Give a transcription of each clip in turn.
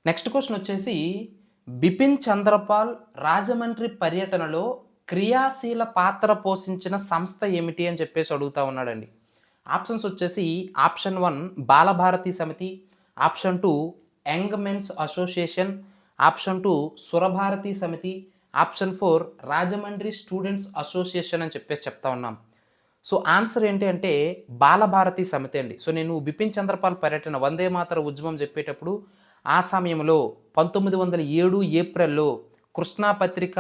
Next question వచ్చేసి బిపిన్ చంద్రపాల్ రాజమండ్రి పర్యటనలో క్రియాశీల పాత్ర పోషించిన సంస్థ ఏమిటి అని చెప్పేసి అడుగుతా ఉన్నాడండి. ఆప్షన్స్ వచ్చేసి option 1 Balabharati Samiti, option 2 young men's association, option 2 Surabharati Samiti, option 4 Rajahmundry students association అని చెప్పేసి చెప్తా ఉన్నాం. సో ఆన్సర్ ఏంటి అంటే బాలభారతి సమితి అండి. సో నేను బిపిన్ చంద్రపాల్ పర్యటన వందే మాతర ఉద్యమం చెప్పేటప్పుడు ఆ సమయంలో 1907 ఏప్రిల్‌లో కృష్ణా పత్రిక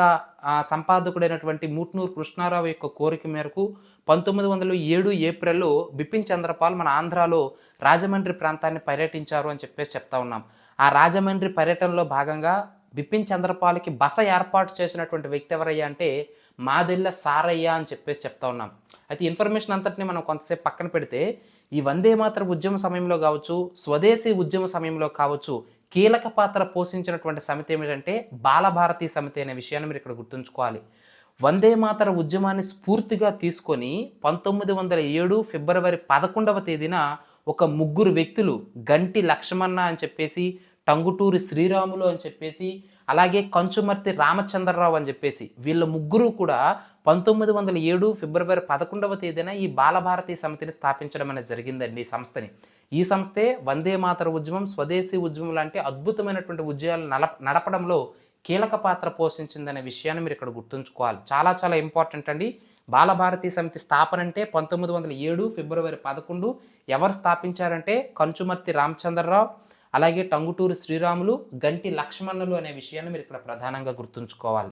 సంపాదకుడైనటువంటి ముట్నూరు కృష్ణారావు యొక్క కోరిక మేరకు 1907 ఏప్రిల్‌లో బిపిన్ చంద్రపాల్ మన ఆంధ్రాలో రాజమండ్రి ప్రాంతాన్ని పర్యటించారు అని చెప్పేసి చెప్తా ఉన్నాం. ఆ రాజమండ్రి పర్యటనలో భాగంగా బిపిన్ చంద్రపాల్‌కి బస ఏర్పాటు చేసినటువంటి వ్యక్తి ఎవరయ్యా అంటే మాదెల్ల సారయ్య అని చెప్పేసి చెప్తా ఉన్నాం. అయితే ఇన్ఫర్మేషన్ అంతటిని మనం కొంతసేపు పక్కన పెడితే ఈ వందే మాతర ఉద్యమ సమయంలో కావచ్చు, స్వదేశీ ఉద్యమ సమయంలో కావచ్చు, కీలక పాత్ర పోషించినటువంటి సమితి ఏమిటంటే బాలభారతి సమితి అనే విషయాన్ని మీరు ఇక్కడ గుర్తుంచుకోవాలి. వందే మాతర ఉద్యమాన్ని స్ఫూర్తిగా తీసుకొని 1907 ఫిబ్రవరి 11వ తేదీన ఒక ముగ్గురు వ్యక్తులు గంటి లక్ష్మణ అని చెప్పేసి, టంగుటూరి శ్రీరాములు అని చెప్పేసి, అలాగే కంచుమర్తి రామచంద్రరావు అని చెప్పేసి వీళ్ళ ముగ్గురు కూడా 1907 ఫిబ్రవరి 11వ తేదీన ఈ బాలభారతి సమితిని స్థాపించడం అనేది జరిగిందండి ఈ సంస్థని. ఈ సంస్థే వందే మాతర ఉద్యమం, స్వదేశీ ఉద్యమం లాంటి అద్భుతమైనటువంటి ఉద్యమాలు నడపడంలో కీలక పాత్ర పోషించిందనే విషయాన్ని మీరు ఇక్కడ గుర్తుంచుకోవాలి. చాలా చాలా ఇంపార్టెంట్ అండి. బాలభారతి సమితి స్థాపన అంటే 1907 ఫిబ్రవరి 11 ఎవరు స్థాపించారంటే కంచుమర్తి రామచంద్రరావు, అలాగే టంగుటూరి శ్రీరాములు, గంటి లక్ష్మణులు అనే విషయాన్ని మీరు ఇక్కడ ప్రధానంగా గుర్తుంచుకోవాలి.